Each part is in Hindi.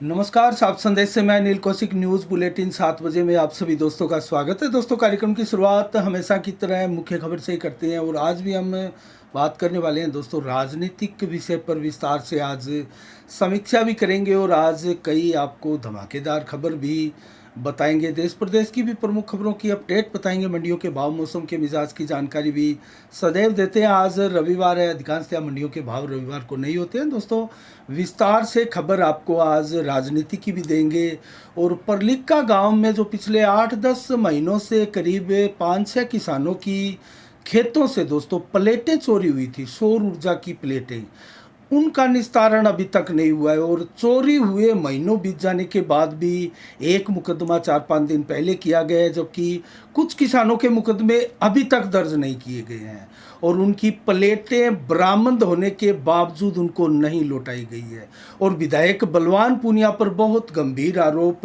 नमस्कार, सात संदेश से मैं नील कौशिक। न्यूज़ बुलेटिन 7 बजे में आप सभी दोस्तों का स्वागत है। दोस्तों, कार्यक्रम की शुरुआत हमेशा की तरह मुख्य खबर से ही करते हैं और आज भी हम बात करने वाले हैं दोस्तों राजनीतिक विषय पर विस्तार से। आज समीक्षा भी करेंगे और आज कई आपको धमाकेदार खबर भी बताएंगे। देश प्रदेश की भी प्रमुख खबरों की अपडेट बताएंगे। मंडियों के भाव, मौसम के मिजाज की जानकारी भी सदैव देते हैं। आज रविवार है, अधिकांशतः मंडियों के भाव रविवार को नहीं होते हैं दोस्तों। विस्तार से खबर आपको आज राजनीति की भी देंगे। और परलिक्का गांव में जो पिछले 8-10 महीनों से करीब 5-6 किसानों की खेतों से दोस्तों प्लेटें चोरी हुई थी, सौर ऊर्जा की प्लेटें, उनका निस्तारण अभी तक नहीं हुआ है। और चोरी हुए महीनों बीत जाने के बाद भी एक मुकदमा 4-5 दिन पहले किया गया है, जबकि कुछ किसानों के मुकदमे अभी तक दर्ज नहीं किए गए हैं और उनकी प्लेटें बरामद होने के बावजूद उनको नहीं लौटाई गई है। और विधायक बलवान पूनिया पर बहुत गंभीर आरोप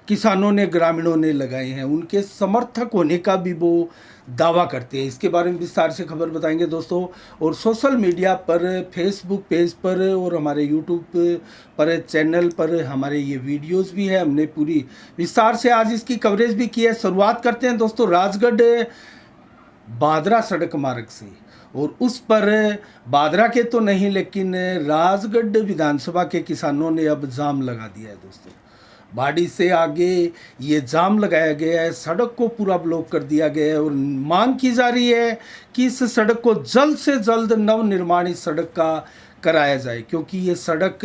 किसानों ने, ग्रामीणों ने लगाए हैं। उनके समर्थक होने का भी वो दावा करते हैं। इसके बारे में विस्तार से खबर बताएंगे दोस्तों। और सोशल मीडिया पर, फेसबुक पेज पर और हमारे यूट्यूब पर चैनल पर हमारे ये वीडियोस भी है, हमने पूरी विस्तार से आज इसकी कवरेज भी की है। शुरुआत करते हैं दोस्तों राजगढ़ बादरा सड़क मार्ग से। और उस पर बादरा के तो नहीं, लेकिन राजगढ़ विधानसभा के किसानों ने अब जाम लगा दिया है दोस्तों। बाड़ी से आगे ये जाम लगाया गया है, सड़क को पूरा ब्लॉक कर दिया गया है और मांग की जा रही है कि इस सड़क को जल्द से जल्द नवनिर्माण इस सड़क का कराया जाए, क्योंकि ये सड़क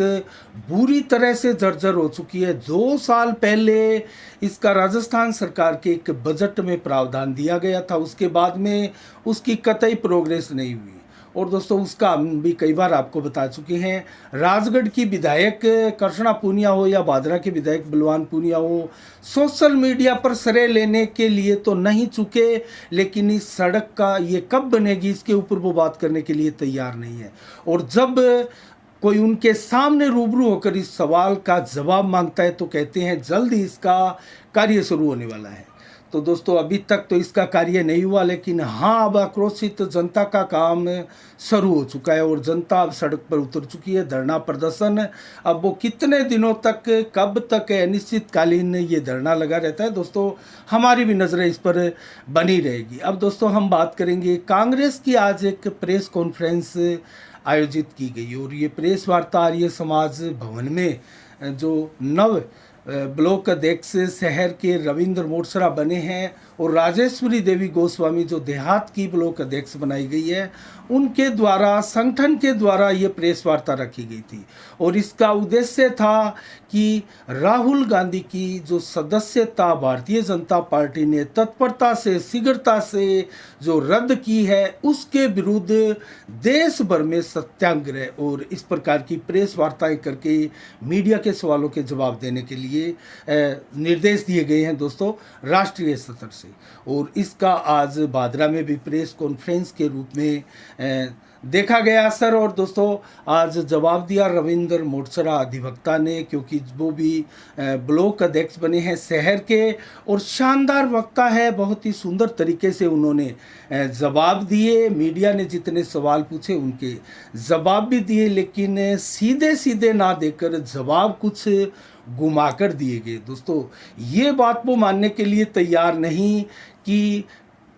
बुरी तरह से जर्जर हो चुकी है। 2 साल पहले इसका राजस्थान सरकार के एक बजट में प्रावधान दिया गया था, उसके बाद में उसकी कतई प्रोग्रेस नहीं हुई। और दोस्तों, उसका हम भी कई बार आपको बता चुके हैं। राजगढ़ की विधायक कृष्णा पूनिया हो या बादरा के विधायक बलवान पूनिया हो, सोशल मीडिया पर श्रेय लेने के लिए तो नहीं चुके, लेकिन इस सड़क का ये कब बनेगी इसके ऊपर वो बात करने के लिए तैयार नहीं है। और जब कोई उनके सामने रूबरू होकर इस सवाल का जवाब मांगता है तो कहते हैं जल्द ही इसका कार्य शुरू होने वाला है। तो दोस्तों, अभी तक तो इसका कार्य नहीं हुआ, लेकिन हाँ, अब आक्रोशित जनता का काम शुरू हो चुका है और जनता अब सड़क पर उतर चुकी है। धरना प्रदर्शन अब वो कितने दिनों तक, कब तक, अनिश्चितकालीन ये धरना लगा रहता है दोस्तों। हमारी भी नज़रें इस पर बनी रहेगी। अब दोस्तों, हम बात करेंगे कांग्रेस की। आज एक प्रेस कॉन्फ्रेंस आयोजित की गई और ये प्रेस वार्ता आर्य समाज भवन में जो नव ब्लॉक अध्यक्ष शहर के रविंद्र मोटसरा बने हैं और राजेश्वरी देवी गोस्वामी जो देहात की ब्लॉक अध्यक्ष बनाई गई है, उनके द्वारा, संगठन के द्वारा ये प्रेस वार्ता रखी गई थी। और इसका उद्देश्य था कि राहुल गांधी की जो सदस्यता भारतीय जनता पार्टी ने तत्परता से, शीघ्रता से जो रद्द की है, उसके विरुद्ध देश भर में सत्याग्रह और इस प्रकार की प्रेस वार्ताएं करके मीडिया के सवालों के जवाब देने के लिए निर्देश दिए गए हैं दोस्तों राष्ट्रीय स्तर से। और इसका आज बादरा में भी प्रेस कॉन्फ्रेंस के रूप में देखा गया असर। और दोस्तों, आज जवाब दिया रविंद्र मोटसरा अधिवक्ता ने, क्योंकि वो भी ब्लॉक अध्यक्ष बने हैं शहर के और शानदार वक्ता है। बहुत ही सुंदर तरीके से उन्होंने जवाब दिए। मीडिया ने जितने सवाल पूछे उनके जवाब भी दिए, लेकिन सीधे सीधे ना देकर जवाब कुछ घुमा कर दिए गए दोस्तों। ये बात वो मानने के लिए तैयार नहीं कि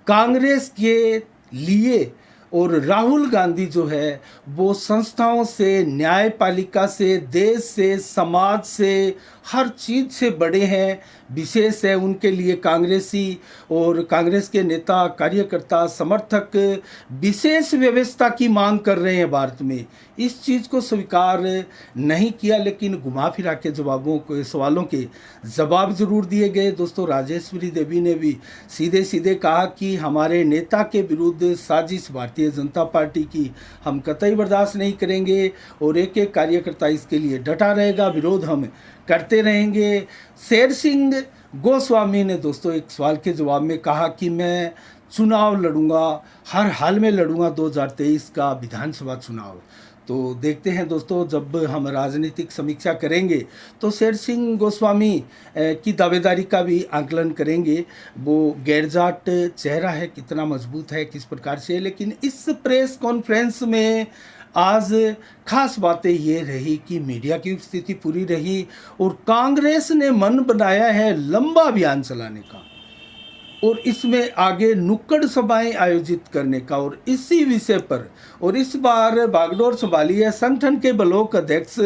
कांग्रेस के लिए और राहुल गांधी जो है वो संस्थाओं से, न्यायपालिका से, देश से, समाज से, हर चीज़ से बड़े हैं, विशेष है उनके लिए कांग्रेसी और कांग्रेस के नेता, कार्यकर्ता, समर्थक विशेष व्यवस्था की मांग कर रहे हैं भारत में। इस चीज़ को स्वीकार नहीं किया, लेकिन घुमा फिरा के जवाबों के, सवालों के जवाब जरूर दिए गए दोस्तों। राजेश्वरी देवी ने भी सीधे सीधे कहा कि हमारे नेता के विरुद्ध साजिश भारतीय जनता पार्टी की हम कतई बर्दाश्त नहीं करेंगे और एक एक कार्यकर्ता इसके लिए डटा रहेगा, विरोध हम करते रहेंगे। शेर सिंह गोस्वामी ने दोस्तों एक सवाल के जवाब में कहा कि मैं चुनाव लड़ूंगा, हर हाल में लड़ूंगा 2023 का विधानसभा चुनाव। तो देखते हैं दोस्तों, जब हम राजनीतिक समीक्षा करेंगे तो शेर सिंह गोस्वामी की दावेदारी का भी आकलन करेंगे। वो गैरजाट चेहरा है, कितना मजबूत है, किस प्रकार से है। लेकिन इस प्रेस कॉन्फ्रेंस में आज खास बातें ये रही कि मीडिया की स्थिति पूरी रही और कांग्रेस ने मन बनाया है लंबा अभियान चलाने का और इसमें आगे नुक्कड़ सभाएं आयोजित करने का। और इसी विषय पर और इस बार बागडोर संभाली है संगठन के ब्लॉक अध्यक्ष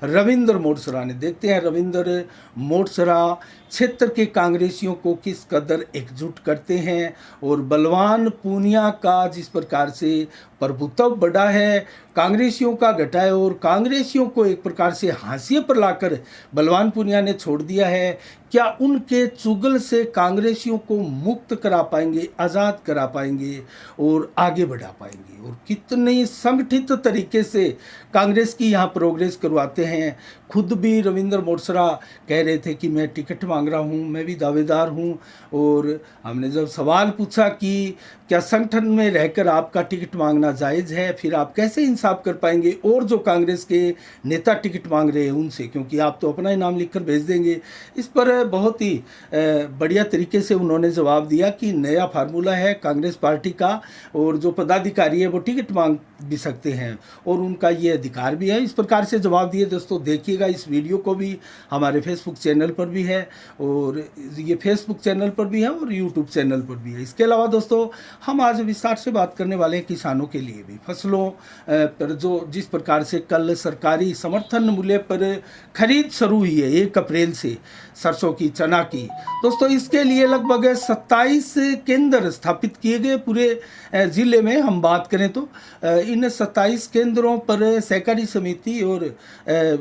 रविंद्र मोडसरा ने। देखते हैं रविंद्र मोडसरा क्षेत्र के कांग्रेसियों को किस कदर एकजुट करते हैं और बलवान पूनिया का जिस प्रकार से प्रभुत्व बढ़ा है, कांग्रेसियों का घटा है और कांग्रेसियों को एक प्रकार से हाशिए पर लाकर बलवान पूनिया ने छोड़ दिया है। क्या उनके चुगल से कांग्रेसियों को मुक्त करा पाएंगे, आज़ाद करा पाएंगे और आगे बढ़ा पाएंगे? और कितनी संगठित तरीके से कांग्रेस की यहाँ प्रोग्रेस करवाते हैं। खुद भी रविंद्र मोडसरा कह रहे थे कि मैं टिकट मांग रहा हूँ, मैं भी दावेदार हूँ। और हमने जब सवाल पूछा कि क्या संगठन में रहकर आपका टिकट मांगना जायज़ है, फिर आप कैसे इंसाफ कर पाएंगे और जो कांग्रेस के नेता टिकट मांग रहे हैं उनसे, क्योंकि आप तो अपना ही नाम लिखकर भेज देंगे। इस पर बहुत ही बढ़िया तरीके से उन्होंने जवाब दिया कि नया फार्मूला है कांग्रेस पार्टी का और जो पदाधिकारी है वो टिकट मांग भी सकते हैं और उनका ये अधिकार भी है। इस प्रकार से जवाब दिए। दोस्तों देखिएगा, इस वीडियो को भी हमारे फेसबुक चैनल पर भी है और ये फेसबुक चैनल पर भी है और यूट्यूब चैनल पर भी है। इसके अलावा दोस्तों हम आज विस्तार से बात करने वाले हैं किसानों के लिए भी। फसलों पर जो जिस प्रकार से कल सरकारी समर्थन मूल्य पर खरीद शुरू हुई है 1 अप्रैल से सरसों की, चना की, दोस्तों इसके लिए लगभग 27 केंद्र स्थापित किए गए पूरे ज़िले में। हम बात करें तो इन 27 केंद्रों पर सहकारी समिति और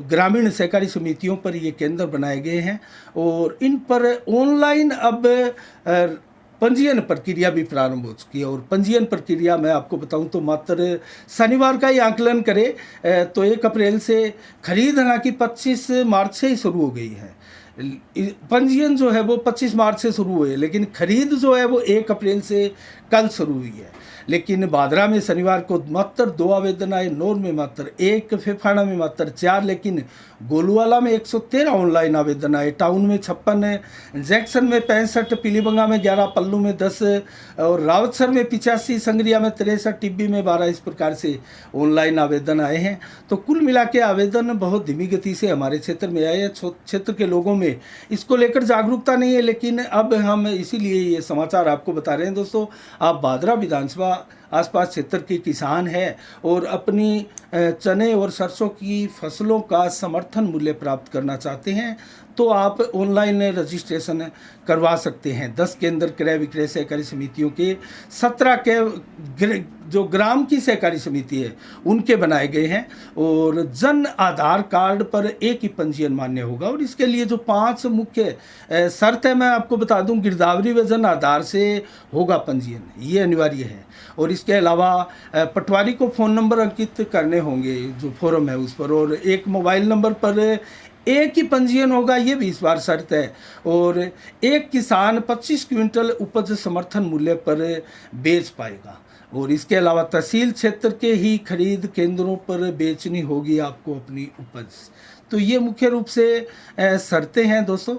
ग्रामीण सहकारी समितियों पर ये केंद्र बनाए गए हैं और इन पर ऑनलाइन अब पंजीयन प्रक्रिया भी प्रारंभ हो चुकी है। और पंजीयन प्रक्रिया मैं आपको बताऊं तो मात्र शनिवार का ही आकलन करें तो 1 अप्रैल से खरीद हालांकि 25 मार्च से ही शुरू हो गई है। पंजीयन जो है वो 25 मार्च से शुरू हुए, लेकिन खरीद जो है वो 1 अप्रैल से कल शुरू हुई है। लेकिन बादरा में शनिवार को मात्र 2 आवेदन आए, नौर में मात्र 1, फेफाना में मात्र 4, लेकिन गोलूवाला में 113 ऑनलाइन आवेदन आए, टाउन में 56, जैक्सन में 65, पीलीबंगा में 11, पल्लू में 10 और रावतसर में 85, संगरिया में 63, टिब्बी में 12। इस प्रकार से ऑनलाइन आवेदन आए हैं। तो कुल मिला के आवेदन बहुत धीमी गति से हमारे क्षेत्र में आए हैं। क्षेत्र के लोगों में इसको लेकर जागरूकता नहीं है, लेकिन अब हम इसीलिए ये समाचार आपको बता रहे हैं। दोस्तों आप बादरा विधानसभा आसपास क्षेत्र के किसान हैं और अपनी चने और सरसों की फसलों का समर्थन मूल्य प्राप्त करना चाहते हैं तो आप ऑनलाइन रजिस्ट्रेशन करवा सकते हैं। 10 केंद्र क्रय विक्रय सहकारी समितियों के, 17 के जो ग्राम की सहकारी समिति है उनके बनाए गए हैं और जन आधार कार्ड पर एक ही पंजीयन मान्य होगा। और इसके लिए जो 5 मुख्य शर्त है मैं आपको बता दूं, गिरदावरी व जन आधार से होगा पंजीयन, ये अनिवार्य है। और इसके अलावा पटवारी को फ़ोन नंबर अंकित करने होंगे जो फॉर्म है उस पर, और एक मोबाइल नंबर पर एक ही पंजीयन होगा, ये भी इस बार शर्त है। और एक किसान 25 क्विंटल उपज समर्थन मूल्य पर बेच पाएगा। और इसके अलावा तहसील क्षेत्र के ही खरीद केंद्रों पर बेचनी होगी आपको अपनी उपज। तो ये मुख्य रूप से शर्तें हैं दोस्तों,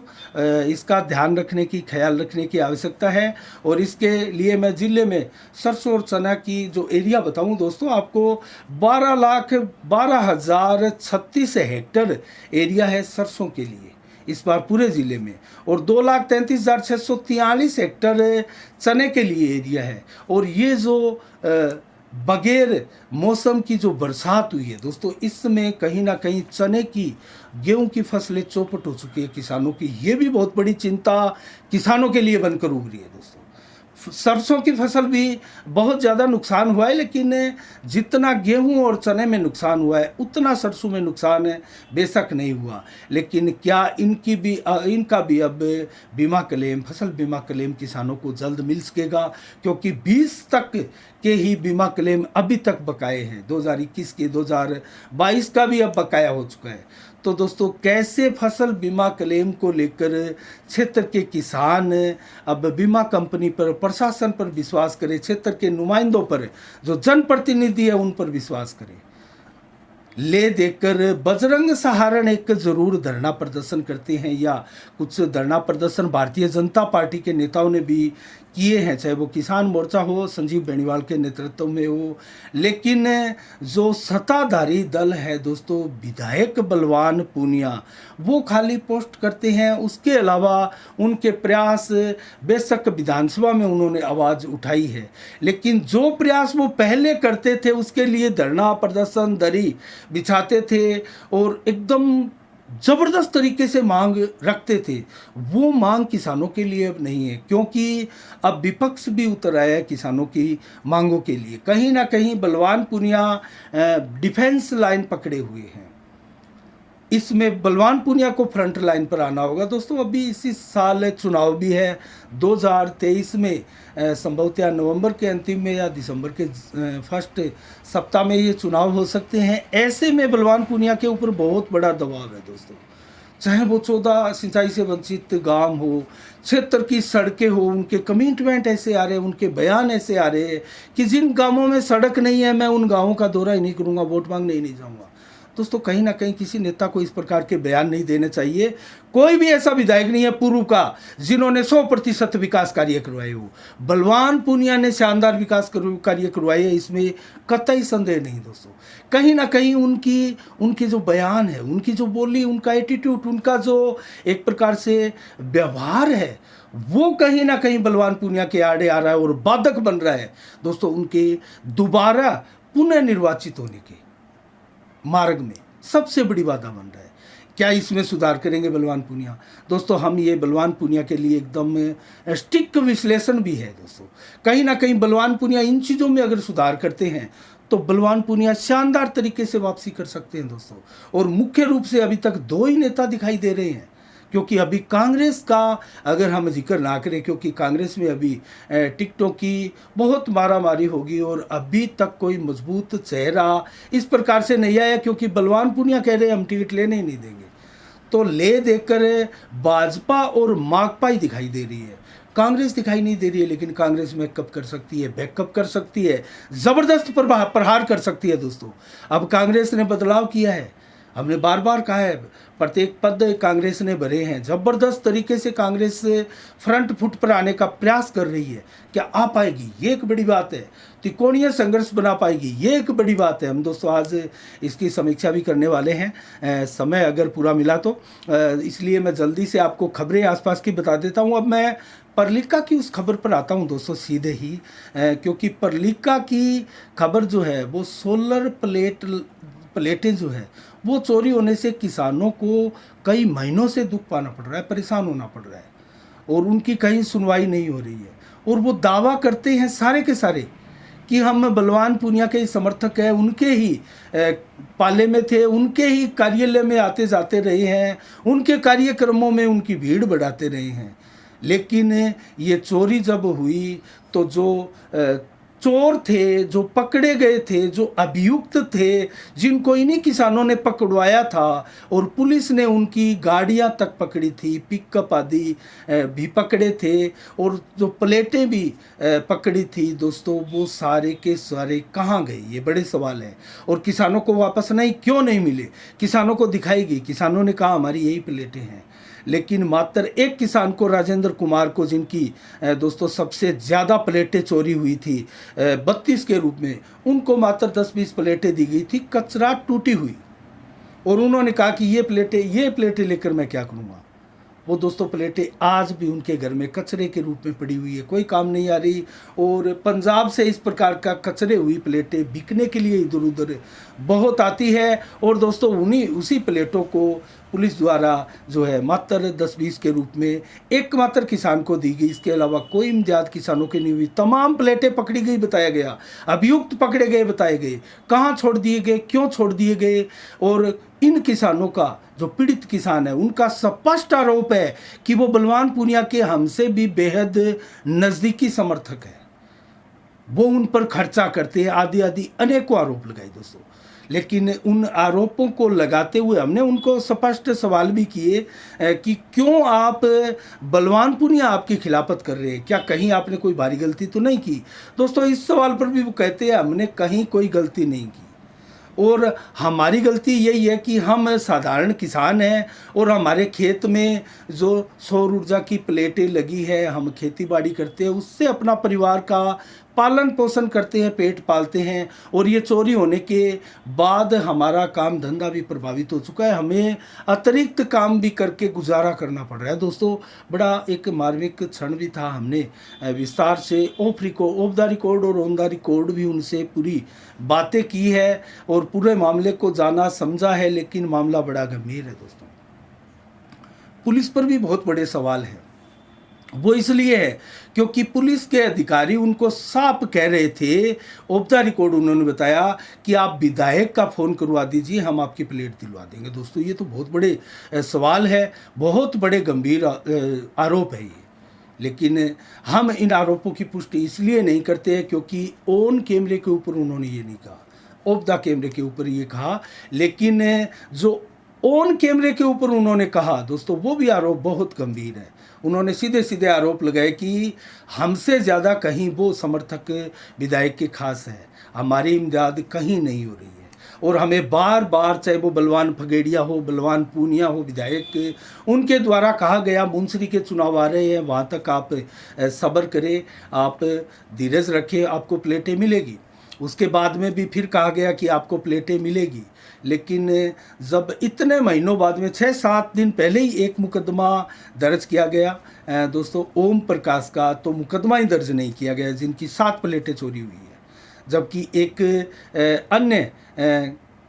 इसका ध्यान रखने की, ख्याल रखने की आवश्यकता है। और इसके लिए मैं ज़िले में सरसों और चना की जो एरिया बताऊं दोस्तों आपको, 12,12,036 हेक्टर एरिया है सरसों के लिए इस बार पूरे ज़िले में, और 2,33,643 हेक्टर चने के लिए एरिया है। और ये जो बगैर मौसम की जो बरसात हुई है दोस्तों, इसमें कहीं ना कहीं चने की, गेहूं की फसलें चौपट हो चुकी है किसानों की। ये भी बहुत बड़ी चिंता किसानों के लिए बनकर उभरी है दोस्तों। सरसों की फसल भी बहुत ज़्यादा नुकसान हुआ है, लेकिन जितना गेहूं और चने में नुकसान हुआ है उतना सरसों में नुकसान बेशक नहीं हुआ। लेकिन क्या इनका भी अब बीमा क्लेम, फसल बीमा क्लेम किसानों को जल्द मिल सकेगा? क्योंकि 20 तक के ही बीमा क्लेम अभी तक बकाए हैं, 2021 के, 2022 का भी अब बकाया हो चुका है। तो दोस्तों कैसे फसल बीमा क्लेम को लेकर क्षेत्र के किसान अब बीमा कंपनी पर, प्रशासन पर विश्वास करें, क्षेत्र के नुमाइंदों पर, जो जनप्रतिनिधि है उन पर विश्वास करें? ले देकर बजरंग सहारण एक जरूर धरना प्रदर्शन करते हैं, या कुछ धरना प्रदर्शन भारतीय जनता पार्टी के नेताओं ने भी किए हैं, चाहे वो किसान मोर्चा हो, संजीव बेनीवाल के नेतृत्व में हो। लेकिन जो सत्ताधारी दल है दोस्तों, विधायक बलवान पूनिया, वो खाली पोस्ट करते हैं। उसके अलावा उनके प्रयास, बेशक विधानसभा में उन्होंने आवाज़ उठाई है, लेकिन जो प्रयास वो पहले करते थे उसके लिए धरना प्रदर्शन, दरी बिछाते थे और एकदम जबरदस्त तरीके से मांग रखते थे, वो मांग किसानों के लिए अब नहीं है, क्योंकि अब विपक्ष भी उतर आया है किसानों की मांगों के लिए। कहीं ना कहीं बलवान पूनिया डिफेंस लाइन पकड़े हुए हैं। इसमें बलवान पूनिया को फ्रंट लाइन पर आना होगा दोस्तों। अभी इसी साल चुनाव भी है 2023 में, संभवतः नवंबर के अंतिम में या दिसंबर के फर्स्ट सप्ताह में ये चुनाव हो सकते हैं। ऐसे में बलवान पूनिया के ऊपर बहुत बड़ा दबाव है दोस्तों, चाहे वो 14 सिंचाई से वंचित गांव हो, क्षेत्र की सड़कें हो, उनके कमिटमेंट ऐसे आ रहे हैं, उनके बयान ऐसे आ रहे हैं कि जिन गांवों में सड़क नहीं है मैं उन गांवों का दौरा ही नहीं करूँगा, वोट मांगने ही नहीं जाऊँगा। दोस्तों कहीं ना कहीं किसी नेता को इस प्रकार के बयान नहीं देने चाहिए। कोई भी ऐसा विधायक नहीं है पूर्व का जिन्होंने 100% विकास कार्य करवाए हो। बलवान पूनिया ने शानदार विकास कार्य करवाए है, इसमें कतई संदेह नहीं दोस्तों। कहीं ना कहीं उनकी जो बयान है, उनकी जो बोली, उनका एटीट्यूड, उनका जो एक प्रकार से व्यवहार है, वो कहीं ना कहीं बलवान पूनिया के आड़े आ रहा है और बाधक बन रहा है दोस्तों उनके दोबारा पुनः निर्वाचित होने के मार्ग में सबसे बड़ी बाधा बन रहा है। क्या इसमें सुधार करेंगे बलवान पूनिया? दोस्तों हम ये बलवान पूनिया के लिए एकदम स्टिक विश्लेषण भी है दोस्तों। कहीं ना कहीं बलवान पूनिया इन चीज़ों में अगर सुधार करते हैं तो बलवान पूनिया शानदार तरीके से वापसी कर सकते हैं दोस्तों। और मुख्य रूप से अभी तक दो ही नेता दिखाई दे रहे हैं, क्योंकि अभी कांग्रेस का अगर हम जिक्र ना करें, क्योंकि कांग्रेस में अभी टिकटों की बहुत मारामारी होगी और अभी तक कोई मजबूत चेहरा इस प्रकार से नहीं आया, क्योंकि बलवान पूनिया कह रहे हैं हम टिकट लेने ही नहीं देंगे। तो ले देकर भाजपा और माकपा ही दिखाई दे रही है, कांग्रेस दिखाई नहीं दे रही है। लेकिन कांग्रेस मेकअप कर सकती है, बैकअप कर सकती है, ज़बरदस्त प्रहार कर सकती है दोस्तों। अब कांग्रेस ने बदलाव किया है, हमने बार बार कहा है, प्रत्येक पद कांग्रेस ने भरे हैं। ज़बरदस्त तरीके से कांग्रेस फ्रंट फुट पर आने का प्रयास कर रही है। क्या आ पाएगी? ये एक बड़ी बात है। त्रिकोणीय संघर्ष बना पाएगी? ये एक बड़ी बात है। हम दोस्तों आज इसकी समीक्षा भी करने वाले हैं, समय अगर पूरा मिला तो। इसलिए मैं जल्दी से आपको खबरें आसपास की बता देता हूँ। अब मैं परलिका की उस खबर पर आता हूँ दोस्तों सीधे ही, क्योंकि परलिका की खबर जो है वो सोलर प्लेटें जो है वो चोरी होने से किसानों को कई महीनों से दुख पाना पड़ रहा है, परेशान होना पड़ रहा है और उनकी कहीं सुनवाई नहीं हो रही है। और वो दावा करते हैं सारे के सारे कि हम बलवान पूनिया के समर्थक हैं, उनके ही पाले में थे, उनके ही कार्यालय में आते जाते रहे हैं, उनके कार्यक्रमों में उनकी भीड़ बढ़ाते रहे हैं। लेकिन ये चोरी जब हुई तो जो चोर थे, जो पकड़े गए थे, जो अभियुक्त थे, जिनको इन्हीं किसानों ने पकड़वाया था और पुलिस ने उनकी गाड़ियां तक पकड़ी थी, पिकअप आदि भी पकड़े थे और जो प्लेटें भी पकड़ी थी दोस्तों, वो सारे के सारे कहाँ गए? ये बड़े सवाल हैं। और किसानों को वापस क्यों नहीं मिले? किसानों को दिखाई गई, किसानों ने कहा हमारी यही प्लेटें हैं। लेकिन मात्र एक किसान को, राजेंद्र कुमार को, जिनकी दोस्तों सबसे ज़्यादा प्लेटें चोरी हुई थी 32 के रूप में, उनको मात्र 10-20 प्लेटें दी गई थी कचरा टूटी हुई। और उन्होंने कहा कि ये प्लेटें लेकर मैं क्या करूँगा? वो दोस्तों प्लेटें आज भी उनके घर में कचरे के रूप में पड़ी हुई है, कोई काम नहीं आ रही। और पंजाब से इस प्रकार का कचरे हुई प्लेटें बिकने के लिए इधर उधर बहुत आती है। और दोस्तों उसी प्लेटों को पुलिस द्वारा जो है मात्र 10-20 के रूप में एकमात्र किसान को दी गई। इसके अलावा कोई इम्तियाज किसानों की नहीं हुई। तमाम प्लेटें पकड़ी गई बताया गया, अभियुक्त पकड़े गए बताए गए, कहाँ छोड़ दिए गए, क्यों छोड़ दिए गए। और इन किसानों का, जो पीड़ित किसान है, उनका स्पष्ट आरोप है कि वो बलवान पूनिया के हमसे भी बेहद नज़दीकी समर्थक है, वो उन पर खर्चा करते हैं, आदि आदि अनेकों आरोप लगाए दोस्तों। लेकिन उन आरोपों को लगाते हुए हमने उनको स्पष्ट सवाल भी किए कि क्यों आप बलवान पूनिया आपकी खिलाफत कर रहे हैं, क्या कहीं आपने कोई भारी गलती तो नहीं की? दोस्तों इस सवाल पर भी वो कहते हैं हमने कहीं कोई गलती नहीं की। और हमारी गलती यही है कि हम साधारण किसान हैं और हमारे खेत में जो सौर ऊर्जा की प्लेटें लगी है, हम खेती बाड़ी करते हैं, उससे अपना परिवार का पालन पोषण करते हैं, पेट पालते हैं, और ये चोरी होने के बाद हमारा काम धंधा भी प्रभावित हो चुका है। हमें अतिरिक्त काम भी करके गुजारा करना पड़ रहा है। दोस्तों, बड़ा एक मार्मिक क्षण भी था। हमने विस्तार से ऑफ द रिकॉर्ड और ऑन द रिकॉर्ड भी उनसे पूरी बातें की है और पूरे मामले को जाना समझा है, लेकिन मामला बड़ा गंभीर है। दोस्तों, पुलिस पर भी बहुत बड़े सवाल हैं। वो इसलिए है क्योंकि पुलिस के अधिकारी उनको साफ कह रहे थे, ऑफ द रिकॉर्ड उन्होंने बताया कि आप विधायक का फ़ोन करवा दीजिए, हम आपकी प्लेट दिलवा देंगे। दोस्तों, ये तो बहुत बड़े सवाल है, बहुत बड़े गंभीर आरोप है ये। लेकिन हम इन आरोपों की पुष्टि इसलिए नहीं करते हैं क्योंकि ऑन कैमरे के ऊपर उन्होंने ये नहीं कहा, ऑफ द कैमरे के ऊपर ये कहा। लेकिन जो ऑन कैमरे के ऊपर उन्होंने कहा दोस्तों, वो भी आरोप बहुत गंभीर है। उन्होंने सीधे सीधे आरोप लगाए कि हमसे ज़्यादा कहीं वो समर्थक विधायक के खास है, हमारी इमदाद कहीं नहीं हो रही है, और हमें बार बार, चाहे वो बलवान फगेड़िया हो, बलवान पूनिया हो विधायक, उनके द्वारा कहा गया मुंसरी के चुनाव आ रहे हैं, वहाँ तक आप सब्र करें, आप धीरज रखें, आपको प्लेटें मिलेगी। उसके बाद में भी फिर कहा गया कि आपको प्लेटें मिलेगी। लेकिन जब इतने महीनों बाद में 6-7 दिन पहले ही एक मुकदमा दर्ज किया गया दोस्तों ओम प्रकाश का, तो मुकदमा ही दर्ज नहीं किया गया जिनकी 7 प्लेटें चोरी हुई है। जबकि एक अन्य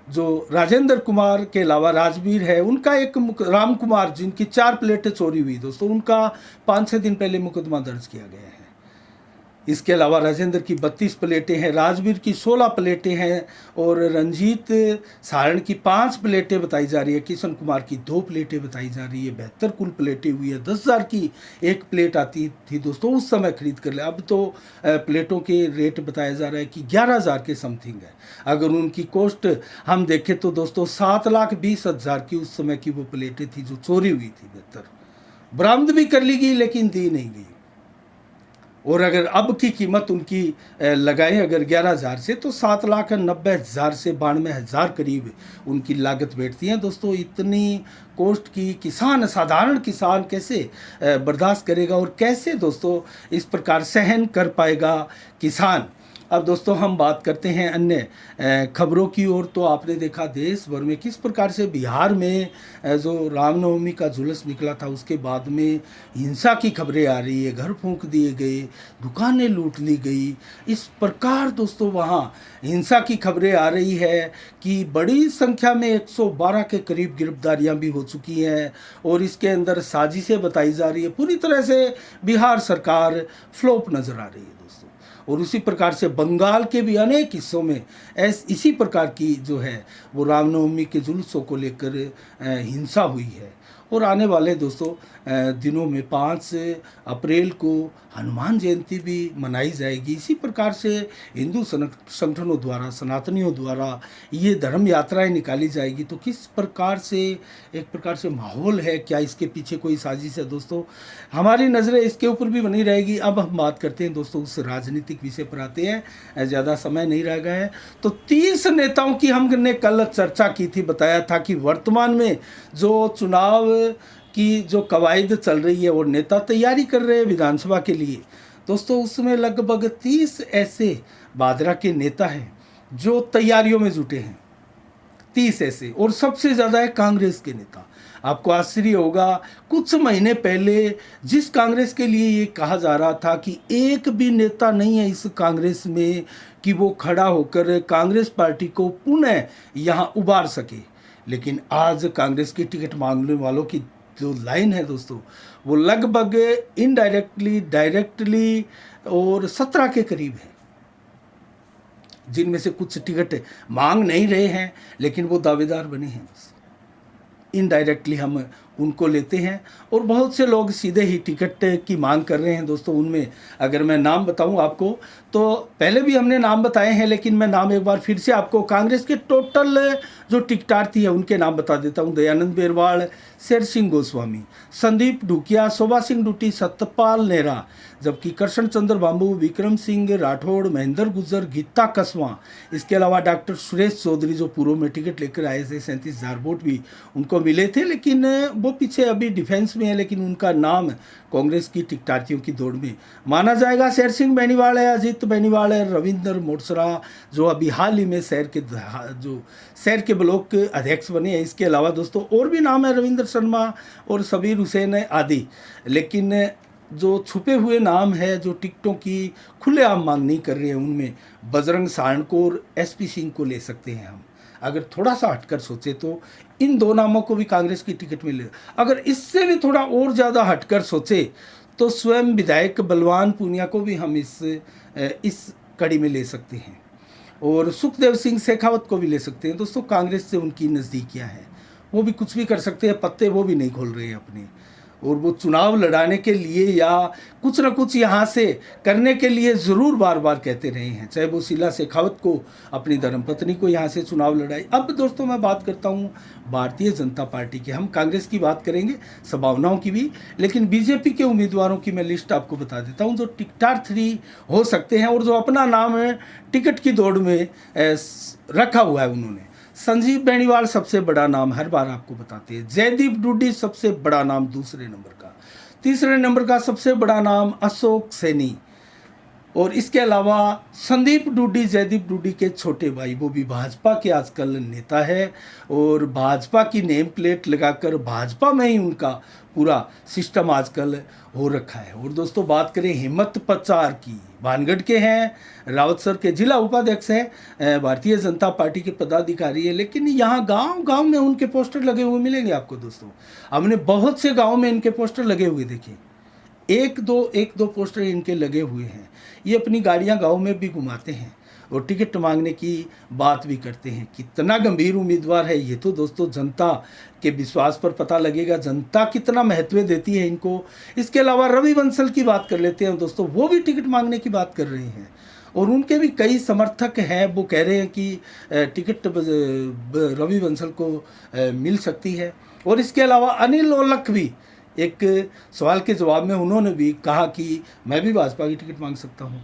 जो राजेंद्र कुमार के अलावा राजवीर है, उनका एक राम कुमार जिनकी 4 प्लेटें चोरी हुई दोस्तों, उनका 5-6 दिन पहले मुकदमा दर्ज किया गया है। इसके अलावा राजेंद्र की 32 प्लेटें हैं, राजवीर की 16 प्लेटें हैं, और रंजीत सारण की 5 प्लेटें बताई जा रही है, किशन कुमार की 2 प्लेटें बताई जा रही है। 72 कुल प्लेटें हुई है। 10,000 की एक प्लेट आती थी दोस्तों उस समय खरीद कर ले, अब तो प्लेटों के रेट बताया जा रहा है कि 11,000 के समथिंग है। अगर उनकी कॉस्ट हम देखें तो दोस्तों 7,20,000 की उस समय की वो प्लेटें थी जो चोरी हुई थी। 72 बरामद भी कर ली गई लेकिन दी नहीं गई। और अगर अब की कीमत उनकी लगाएं अगर 11,000 से, तो 7,90,000 से 92,000 करीब उनकी लागत बैठती है। दोस्तों, इतनी कॉस्ट की किसान, साधारण किसान कैसे बर्दाश्त करेगा और कैसे दोस्तों इस प्रकार सहन कर पाएगा किसान। अब दोस्तों हम बात करते हैं अन्य खबरों की ओर। तो आपने देखा देश भर में किस प्रकार से बिहार में जो रामनवमी का जुलूस निकला था उसके बाद में हिंसा की खबरें आ रही है, घर फूंक दिए गए, दुकानें लूट ली गई। इस प्रकार दोस्तों वहाँ हिंसा की खबरें आ रही है कि बड़ी संख्या में 112 के करीब गिरफ्तारियां भी हो चुकी हैं, और इसके अंदर साजिशें बताई जा रही है। पूरी तरह से बिहार सरकार फ्लॉप नज़र आ रही है दोस्तों। और उसी प्रकार से बंगाल के भी अनेक हिस्सों में इसी प्रकार की जो है वो रामनवमी के जुलूसों को लेकर हिंसा हुई है। और आने वाले दोस्तों दिनों में 5 अप्रैल को हनुमान जयंती भी मनाई जाएगी। इसी प्रकार से हिंदू संगठनों द्वारा, सनातनियों द्वारा ये धर्म यात्राएं निकाली जाएगी। तो किस प्रकार से एक प्रकार से माहौल है, क्या इसके पीछे कोई साजिश है दोस्तों, हमारी नज़रें इसके ऊपर भी बनी रहेगी। अब हम बात करते हैं दोस्तों उस राजनीतिक विषय पर आते हैं, ज़्यादा समय नहीं रह गया है। तो 30 नेताओं की हमने कल चर्चा की थी, बताया था कि वर्तमान में जो चुनाव की जो कवायद चल रही है और नेता तैयारी कर रहे हैं विधानसभा के लिए दोस्तों, उसमें लगभग 30 ऐसे भादरा के नेता हैं जो तैयारियों में जुटे हैं। 30 ऐसे, और सबसे ज़्यादा है कांग्रेस के नेता। आपको आश्चर्य होगा, कुछ महीने पहले जिस कांग्रेस के लिए ये कहा जा रहा था कि एक भी नेता नहीं है इस कांग्रेस में कि वो खड़ा होकर कांग्रेस पार्टी को पुनः यहाँ उबार सके, लेकिन आज कांग्रेस की टिकट मांगने वालों की जो लाइन है दोस्तों वो लगभग इनडायरेक्टली, डायरेक्टली और 17 के करीब है, जिनमें से कुछ टिकट मांग नहीं रहे हैं लेकिन वो दावेदार बने हैं। इनडायरेक्टली हम उनको लेते हैं। और बहुत से लोग सीधे ही टिकट की मांग कर रहे हैं दोस्तों। उनमें अगर मैं नाम बताऊं आपको, तो पहले भी हमने नाम बताए हैं, लेकिन मैं नाम एक बार फिर से आपको कांग्रेस के टोटल जो टिकटार्थी है उनके नाम बता देता हूं। दयानंद बेरवाल, शेर सिंह गोस्वामी, संदीप ढूकिया, शोभा सिंह डूटी, सत्यपाल नेहरा, जबकि कृष्ण चंद्र बाबू, विक्रम सिंह राठौड़, महेंद्र गुज्जर, गीता कसवा, इसके अलावा डॉक्टर सुरेश चौधरी जो पूर्व में टिकट लेकर आए थे, 37,000 वोट भी उनको मिले थे, लेकिन वो पीछे अभी डिफेंस में है, लेकिन उनका नाम कांग्रेस की टिकटार्थियों की दौड़ में माना जाएगा। शेर सिंह बेनीवाल है, अजीत बेनीवाल है, रविंद्र मोटसरा जो अभी हाल ही में शहर के ब्लॉक अध्यक्ष बने हैं। इसके अलावा दोस्तों और भी नाम है, रविंद्र शर्मा और सबीर हुसैन आदि। लेकिन जो छुपे हुए नाम है, जो टिकटों की खुलेआम मांग नहीं कर रहे हैं, उनमें बजरंग सारण को और एसपी सिंह को ले सकते हैं हम। अगर थोड़ा सा हटकर सोचे तो इन दो नामों को भी कांग्रेस की टिकट मिले। अगर इससे भी थोड़ा और ज़्यादा हटकर सोचे तो स्वयं विधायक बलवान पूनिया को भी हम इस कड़ी में ले सकते हैं, और सुखदेव सिंह शेखावत को भी ले सकते हैं। दोस्तों कांग्रेस से उनकी नज़दीकियाँ हैं, वो भी कुछ भी कर सकते हैं, पत्ते वो भी नहीं खोल रहे हैं अपने, और वो चुनाव लड़ाने के लिए या कुछ ना कुछ यहाँ से करने के लिए ज़रूर बार बार कहते रहे हैं, चाहे वो शीला शेखावत को, अपनी धर्मपत्नी को यहाँ से चुनाव लड़ाई। अब दोस्तों मैं बात करता हूँ भारतीय जनता पार्टी की। हम कांग्रेस की बात करेंगे, संभावनाओं की भी, लेकिन बीजेपी के उम्मीदवारों की मैं लिस्ट आपको बता देता हूँ जो टिकटार्थी हो सकते हैं और जो अपना नाम टिकट की दौड़ में रखा हुआ है उन्होंने। संजीव बेनीवाल सबसे बड़ा नाम, हर बार आपको बताते हैं। जयदीप डूडी सबसे बड़ा नाम दूसरे नंबर का। तीसरे नंबर का सबसे बड़ा नाम अशोक सैनी, और इसके अलावा संदीप डूडी, जयदीप डूडी के छोटे भाई, वो भी भाजपा के आजकल नेता है और भाजपा की नेम प्लेट लगाकर भाजपा में ही उनका पूरा सिस्टम आजकल हो रखा है। और दोस्तों बात करें हिम्मत पचार की, भानगढ़ के हैं, रावतसर के जिला उपाध्यक्ष हैं, भारतीय जनता पार्टी के पदाधिकारी है, लेकिन यहाँ गांव गांव में उनके पोस्टर लगे हुए मिलेंगे आपको दोस्तों। हमने बहुत से गाँव में इनके पोस्टर लगे हुए देखे, एक दो पोस्टर इनके लगे हुए हैं। ये अपनी गाड़ियां गांव में भी घुमाते हैं और टिकट मांगने की बात भी करते हैं। कितना गंभीर उम्मीदवार है ये तो दोस्तों जनता के विश्वास पर पता लगेगा, जनता कितना महत्व देती है इनको। इसके अलावा रवि बंसल की बात कर लेते हैं दोस्तों, वो भी टिकट मांगने की बात कर रहे हैं और उनके भी कई समर्थक हैं, वो कह रहे हैं कि टिकट रवि बंसल को मिल सकती है। और इसके अलावा अनिल औलख भी एक सवाल के जवाब में उन्होंने भी कहा कि मैं भी भाजपा की टिकट मांग सकता हूं।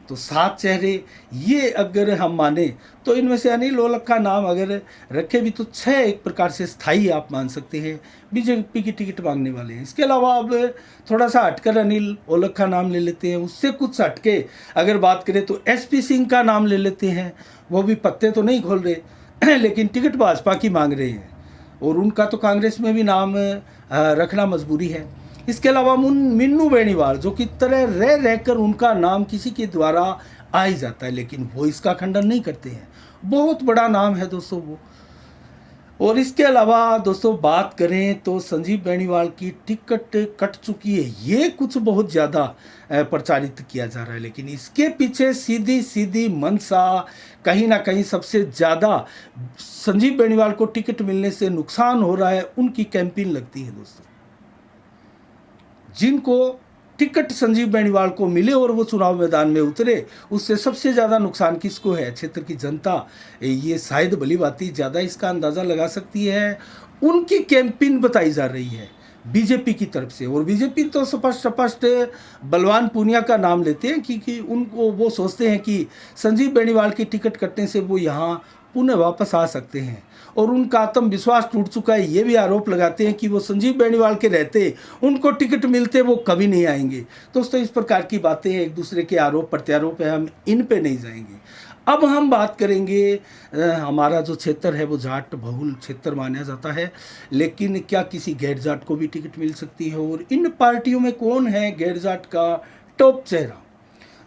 तो 7 चेहरे ये अगर हम माने तो इनमें से अनिल औलख का नाम अगर रखे भी तो 6 एक प्रकार से स्थायी आप मान सकते हैं बीजेपी की टिकट मांगने वाले हैं। इसके अलावा अब थोड़ा सा हटकर अनिल औलख का नाम ले लेते हैं। उससे कुछ हटके अगर बात करें तो एसपी सिंह का नाम ले लेते हैं। वो भी पत्ते तो नहीं खोल रहे लेकिन टिकट भाजपा की मांग रहे हैं और उनका तो कांग्रेस में भी नाम रखना मजबूरी है। इसके अलावा मिन्नू बेनीवाल जो कि तरह रहकर उनका नाम किसी के द्वारा आ ही जाता है, लेकिन वो इसका खंडन नहीं करते हैं। बहुत बड़ा नाम है दोस्तों वो। और इसके अलावा दोस्तों बात करें तो संजीव बेनीवाल की टिकट कट चुकी है, ये कुछ बहुत ज़्यादा प्रचारित किया जा रहा है, लेकिन इसके पीछे सीधी सीधी मंशा कहीं ना कहीं सबसे ज़्यादा संजीव बेनीवाल को टिकट मिलने से नुकसान हो रहा है उनकी कैंपेन लगती है दोस्तों। जिनको टिकट संजीव बेनीवाल को मिले और वो चुनाव मैदान में उतरे, उससे सबसे ज़्यादा नुकसान किसको है? क्षेत्र की जनता ये शायद भली भांति ज़्यादा इसका अंदाज़ा लगा सकती है। उनकी कैंपेन बताई जा रही है बीजेपी की तरफ से, और बीजेपी तो स्पष्ट बलवान पूनिया का नाम लेते हैं क्योंकि उनको वो सोचते हैं कि संजीव बेनीवाल की टिकट कटने से वो यहाँ पुनः वापस आ सकते हैं, और उनका आत्मविश्वास टूट चुका है। ये भी आरोप लगाते हैं कि वो संजीव बेनीवाल के रहते उनको टिकट मिलते वो कभी नहीं आएंगे। दोस्तों इस प्रकार की बातें एक दूसरे के आरोप प्रत्यारोप है, हम इन पे नहीं जाएंगे। अब हम बात करेंगे, हमारा जो क्षेत्र है वो जाट बहुल क्षेत्र माना जाता है, लेकिन क्या किसी गैर जाट को भी टिकट मिल सकती है? और इन पार्टियों में कौन है गैर जाट का टॉप चेहरा?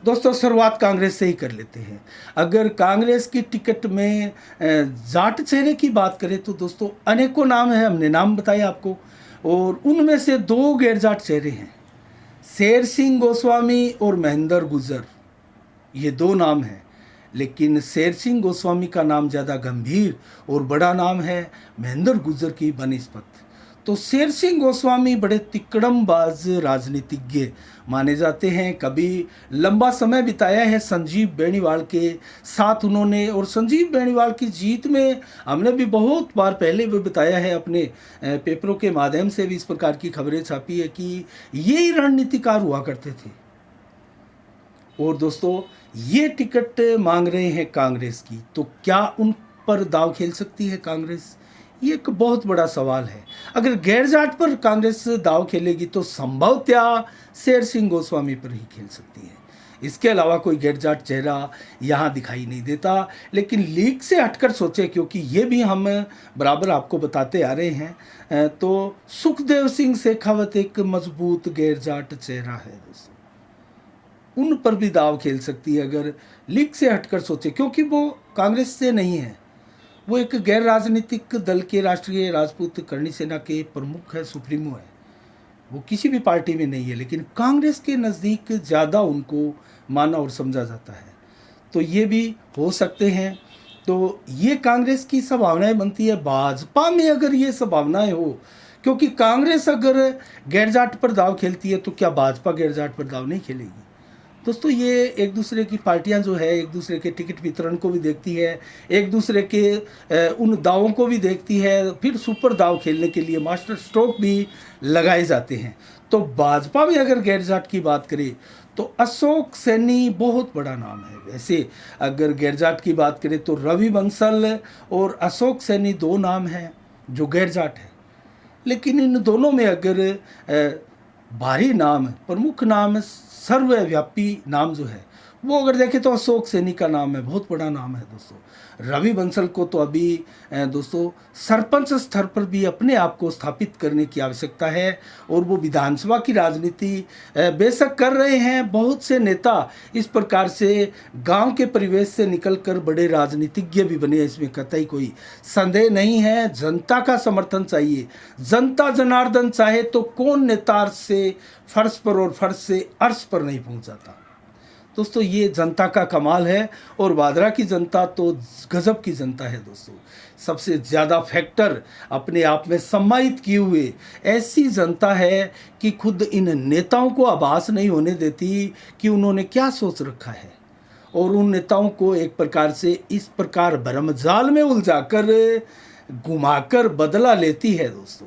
दोस्तों शुरुआत कांग्रेस से ही कर लेते हैं। अगर कांग्रेस की टिकट में जाट चेहरे की बात करें तो दोस्तों अनेकों नाम हैं, हमने नाम बताए आपको, और उनमें से 2 गैर जाट चेहरे हैं, शेर सिंह गोस्वामी और महेंद्र गुज्जर। ये 2 नाम हैं, लेकिन शेर सिंह गोस्वामी का नाम ज़्यादा गंभीर और बड़ा नाम है महेंद्र गुज्जर की बनिस्बत। तो शेर सिंह गोस्वामी बड़े तिकड़मबाज राजनीतिज्ञ माने जाते हैं। कभी लंबा समय बिताया है संजीव बेनीवाल के साथ उन्होंने, और संजीव बेनीवाल की जीत में हमने भी बहुत बार पहले भी बताया है, अपने पेपरों के माध्यम से भी इस प्रकार की खबरें छापी है कि ये ही रणनीतिकार हुआ करते थे। और दोस्तों ये टिकट मांग रहे हैं कांग्रेस की, तो क्या उन पर दाव खेल सकती है कांग्रेस? ये एक बहुत बड़ा सवाल है। अगर गैर जाट पर कांग्रेस दाव खेलेगी तो संभवतः शेर सिंह गोस्वामी पर ही खेल सकती है। इसके अलावा कोई गैर जाट चेहरा यहाँ दिखाई नहीं देता। लेकिन लीग से हटकर सोचे, क्योंकि ये भी हम बराबर आपको बताते आ रहे हैं, तो सुखदेव सिंह शेखावत एक मजबूत गैर जाट चेहरा है दोस्तों, उन पर भी दाव खेल सकती है अगर लीग से हटकर सोचे, क्योंकि वो कांग्रेस से नहीं है। वो एक गैर राजनीतिक दल के राष्ट्रीय राजपूत करणी सेना के प्रमुख है, सुप्रीमो है। वो किसी भी पार्टी में नहीं है, लेकिन कांग्रेस के नज़दीक ज़्यादा उनको माना और समझा जाता है। तो ये भी हो सकते हैं। तो ये कांग्रेस की संभावनाएं बनती है। भाजपा में अगर ये संभावनाएं हो, क्योंकि कांग्रेस अगर गैर जाट पर दाव खेलती है तो क्या भाजपा गैर जाट पर दाव नहीं खेलेगी? दोस्तों ये एक दूसरे की पार्टियां जो है एक दूसरे के टिकट वितरण को भी देखती है, एक दूसरे के उन दावों को भी देखती है, फिर सुपर दाव खेलने के लिए मास्टर स्ट्रोक भी लगाए जाते हैं। तो भाजपा में अगर गैर जाट की बात करें तो अशोक सैनी बहुत बड़ा नाम है। वैसे अगर गैर जाट की बात करें तो रवि बंसल और अशोक सैनी दो नाम हैं जो गैर जाट है। लेकिन इन दोनों में अगर भारी नाम, प्रमुख नाम, सर्वव्यापी नाम जो है वो अगर देखें तो अशोक सैनी का नाम है, बहुत बड़ा नाम है दोस्तों। रवि बंसल को तो अभी दोस्तों सरपंच स्तर पर भी अपने आप को स्थापित करने की आवश्यकता है, और वो विधानसभा की राजनीति बेशक कर रहे हैं। बहुत से नेता इस प्रकार से गांव के परिवेश से निकलकर बड़े राजनीतिज्ञ भी बने, इसमें कतई कोई संदेह नहीं है। जनता का समर्थन चाहिए, जनता जनार्दन चाहे तो कौन नेता से फर्श पर और फर्श से अर्श पर नहीं पहुंच जाता। दोस्तों ये जनता का कमाल है, और वादरा की जनता तो गजब की जनता है दोस्तों। सबसे ज़्यादा फैक्टर अपने आप में सम्मानित किए हुए ऐसी जनता है कि खुद इन नेताओं को आभास नहीं होने देती कि उन्होंने क्या सोच रखा है, और उन नेताओं को एक प्रकार से इस प्रकार भ्रमजाल में उलझाकर घुमाकर बदला लेती है दोस्तों,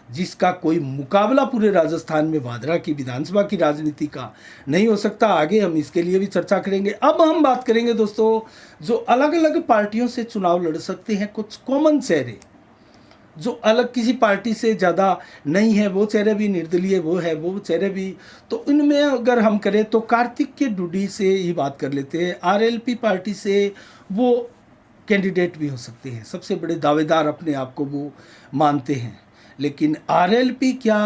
जिसका कोई मुकाबला पूरे राजस्थान में वादरा की विधानसभा की राजनीति का नहीं हो सकता। आगे हम इसके लिए भी चर्चा करेंगे। अब हम बात करेंगे दोस्तों जो अलग अलग पार्टियों से चुनाव लड़ सकते हैं, कुछ कॉमन चेहरे जो अलग किसी पार्टी से ज़्यादा नहीं है, वो चेहरे भी निर्दलीय वो है, वो चेहरे भी। तो इनमें अगर हम करें तो कार्तिक के डूडी से ही बात कर लेते हैं। आरएलपी पार्टी से वो कैंडिडेट भी हो सकते हैं, सबसे बड़े दावेदार अपने आप को वो मानते हैं। लेकिन आरएलपी क्या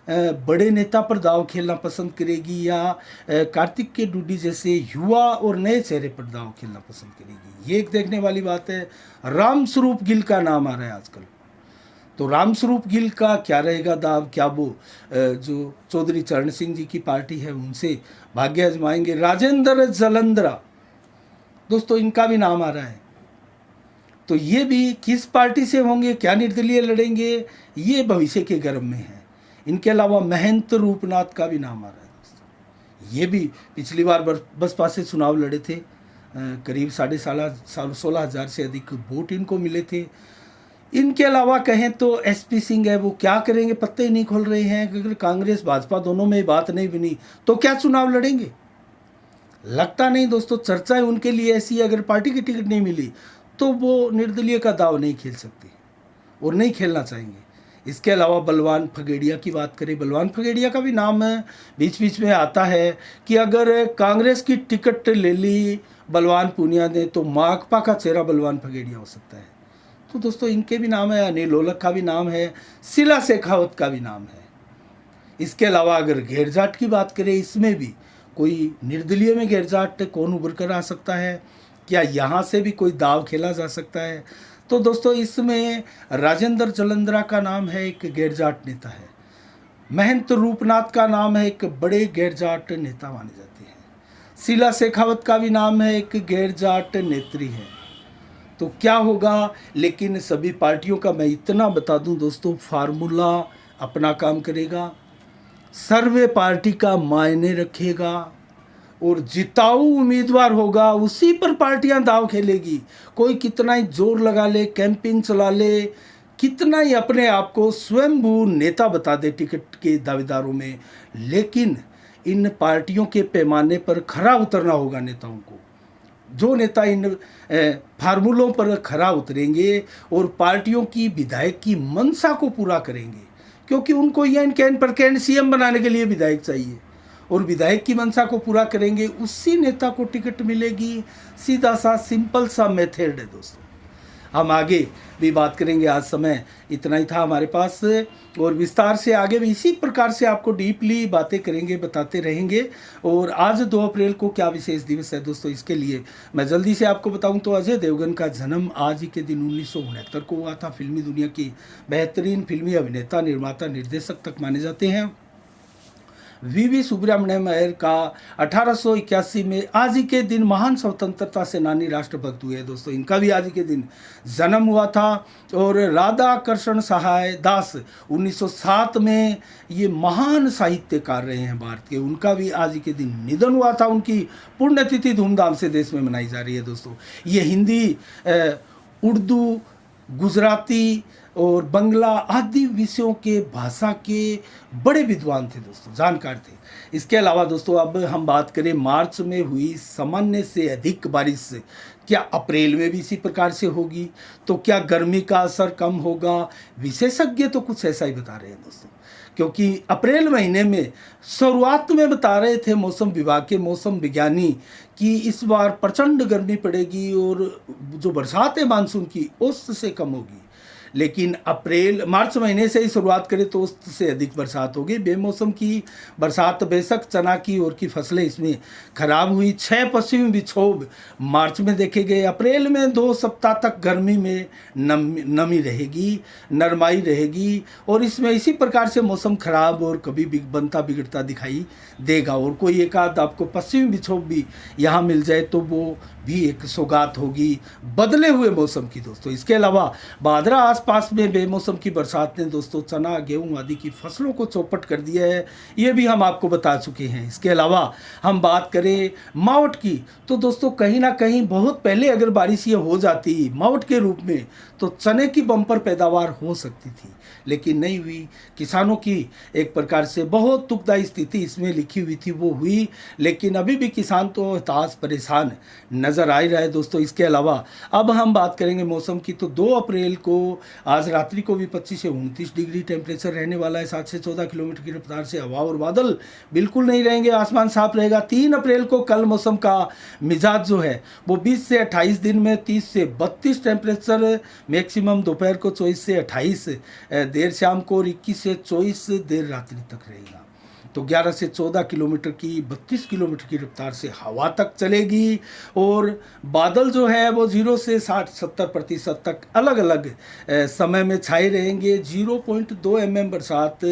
बड़े नेता पर दाव खेलना पसंद करेगी, या कार्तिक के डूडी जैसे युवा और नए चेहरे पर दाव खेलना पसंद करेगी? ये एक देखने वाली बात है। रामस्वरूप गिल का नाम आ रहा है आजकल, तो रामस्वरूप गिल का क्या रहेगा दाव? क्या वो जो चौधरी चरण सिंह जी की पार्टी है उनसे भाग्य आजमाएंगे? राजेंद्र जलंधरा दोस्तों इनका भी नाम आ रहा है, तो ये भी किस पार्टी से होंगे, क्या निर्दलीय लड़ेंगे, ये भविष्य के गर्भ में है। इनके अलावा महंत रूपनाथ का भी नाम आ रहा है दोस्तों। ये भी पिछली बार बसपा से चुनाव लड़े थे, करीब 16,500 से अधिक वोट इनको मिले थे। इनके अलावा कहें तो एसपी सिंह है, वो क्या करेंगे पत्ते ही नहीं खोल रहे हैं। अगर कांग्रेस भाजपा दोनों में बात नहीं बनी तो क्या चुनाव लड़ेंगे? लगता नहीं दोस्तों। चर्चा है उनके लिए ऐसी, अगर पार्टी की टिकट नहीं मिली तो वो निर्दलीय का दाव नहीं खेल सकते और नहीं खेलना चाहेंगे। इसके अलावा बलवान फगेड़िया की बात करें, बलवान फगेड़िया का भी नाम बीच बीच में आता है कि अगर कांग्रेस की टिकट ले ली बलवान पूनिया ने तो माकपा का चेहरा बलवान फगेड़िया हो सकता है। तो दोस्तों इनके भी नाम है, अनिल ओलख का भी नाम है, शीला शेखावत का भी नाम है। इसके अलावा अगर गैर जाट की बात करें, इसमें भी कोई निर्दलीय में गैर जाट कौन उभर कर आ सकता है? क्या यहाँ से भी कोई दाव खेला जा सकता है? तो दोस्तों इसमें राजेंद्र जलंधरा का नाम है, एक गैर जाट नेता है। महंत रूपनाथ का नाम है, एक बड़े गैर जाट नेता माने जाते हैं। शीला शेखावत का भी नाम है, एक गैर जाट नेत्री है। तो क्या होगा, लेकिन सभी पार्टियों का मैं इतना बता दूं दोस्तों, फार्मूला अपना काम करेगा, सर्वे पार्टी का मायने रखेगा और जिताऊ उम्मीदवार होगा उसी पर पार्टियां दाव खेलेगी। कोई कितना ही जोर लगा ले, कैंपेन चला ले, कितना ही अपने आप को स्वयंभू नेता बता दे टिकट के दावेदारों में, लेकिन इन पार्टियों के पैमाने पर खरा उतरना होगा नेताओं को। जो नेता इन फार्मूलों पर खरा उतरेंगे और पार्टियों की विधायक की मंशा को पूरा करेंगे, क्योंकि उनको यह कैन पर कैन सीएम बनाने के लिए विधायक चाहिए, और विधायक की मंशा को पूरा करेंगे, उसी नेता को टिकट मिलेगी। सीधा सा सिंपल सा मेथड है दोस्तों। हम आगे भी बात करेंगे, आज समय इतना ही था हमारे पास, और विस्तार से आगे भी इसी प्रकार से आपको डीपली बातें करेंगे, बताते रहेंगे। और आज 2 अप्रैल को क्या विशेष दिवस है दोस्तों, इसके लिए मैं जल्दी से आपको बताऊं तो अजय देवगन का जन्म आज ही के दिन 1969 को हुआ था। फिल्मी दुनिया की बेहतरीन फिल्मी अभिनेता, निर्माता, निर्देशक तक माने जाते हैं। वीवी सुब्रमण्यम अय्यर का 1881 में आज ही के दिन महान स्वतंत्रता सेनानी, राष्ट्रभक्त हुए दोस्तों, इनका भी आज ही के दिन जन्म हुआ था। और राधा कृष्ण सहाय दास 1907 में ये महान साहित्यकार रहे हैं भारत के, उनका भी आज ही के दिन निधन हुआ था। उनकी पुण्यतिथि धूमधाम से देश में मनाई जा रही है दोस्तों। ये हिंदी, उर्दू, गुजराती और बंगला आदि विषयों के भाषा के बड़े विद्वान थे दोस्तों, जानकार थे। इसके अलावा दोस्तों अब हम बात करें मार्च में हुई सामान्य से अधिक बारिश, क्या अप्रैल में भी इसी प्रकार से होगी? तो क्या गर्मी का असर कम होगा? विशेषज्ञ तो कुछ ऐसा ही बता रहे हैं दोस्तों, क्योंकि अप्रैल महीने में शुरुआत में बता रहे थे मौसम विभाग के मौसम विज्ञानी कि इस बार प्रचंड गर्मी पड़ेगी और जो बरसात है मानसून की उससे कम होगी, लेकिन मार्च महीने से ही शुरुआत करें तो उससे अधिक बरसात होगी। बेमौसम की बरसात बेशक चना की और की फसलें इसमें खराब हुई। 6 पश्चिमी विक्षोभ मार्च में देखे गए। अप्रैल में 2 सप्ताह तक गर्मी में नमी रहेगी, नरमाई रहेगी, और इसमें इसी प्रकार से मौसम खराब और कभी बनता बिगड़ता दिखाई देगा। और कोई एक आध आपको पश्चिमी विक्षोभ भी यहाँ मिल जाए तो वो भी एक सौगात होगी बदले हुए मौसम की दोस्तों। इसके अलावा भादरा आसपास में बेमौसम की बरसात ने दोस्तों चना, गेहूं आदि की फसलों को चौपट कर दिया है, ये भी हम आपको बता चुके हैं। इसके अलावा हम बात करें मावठ की, तो दोस्तों कहीं ना कहीं बहुत पहले अगर बारिश ये हो जाती मावठ के रूप में तो चने की बम्पर पैदावार हो सकती थी, लेकिन नहीं हुई। किसानों की एक प्रकार से बहुत दुखदायी स्थिति इसमें लिखी हुई थी, वो हुई, लेकिन अभी भी किसान तो हताश परेशान नज़र आ ही रहा है दोस्तों। इसके अलावा अब हम बात करेंगे मौसम की, तो 2 अप्रैल को आज रात्रि को भी 25 से 29 डिग्री टेम्परेचर रहने वाला है। 7 से 14 किलोमीटर की रफ्तार से हवा और बादल बिल्कुल नहीं रहेंगे, आसमान साफ रहेगा। 3 अप्रैल को कल मौसम का मिजाज जो है वो 20 से 28 दिन में 30 से 32 टेम्परेचर, मैक्सिमम दोपहर को 24 से 28, देर शाम को 21 से 24 देर रात्रि तक रहेगा। तो 11 से 14 किलोमीटर की 32 किलोमीटर की रफ्तार से हवा तक चलेगी, और बादल जो है वो 0 से 60-70% तक अलग अलग समय में छाए रहेंगे। 0.2 mm बरसात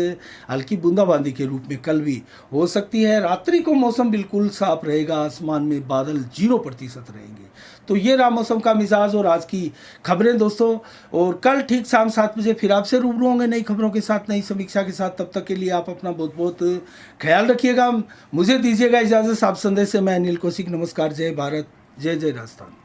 हल्की बूंदाबांदी के रूप में कल भी हो सकती है। रात्रि को मौसम बिल्कुल साफ रहेगा, आसमान में बादल 0% रहेंगे। तो ये रहा मौसम का मिजाज और आज की खबरें दोस्तों, और कल ठीक शाम 7 बजे फिर आपसे रूबरू होंगे नई खबरों के साथ, नई समीक्षा के साथ। तब तक के लिए आप अपना बहुत बहुत ख्याल रखिएगा, मुझे दीजिएगा इजाज़त। आप संदेश से मैं अनिल कौशिक, नमस्कार, जय भारत, जय जय राजस्थान।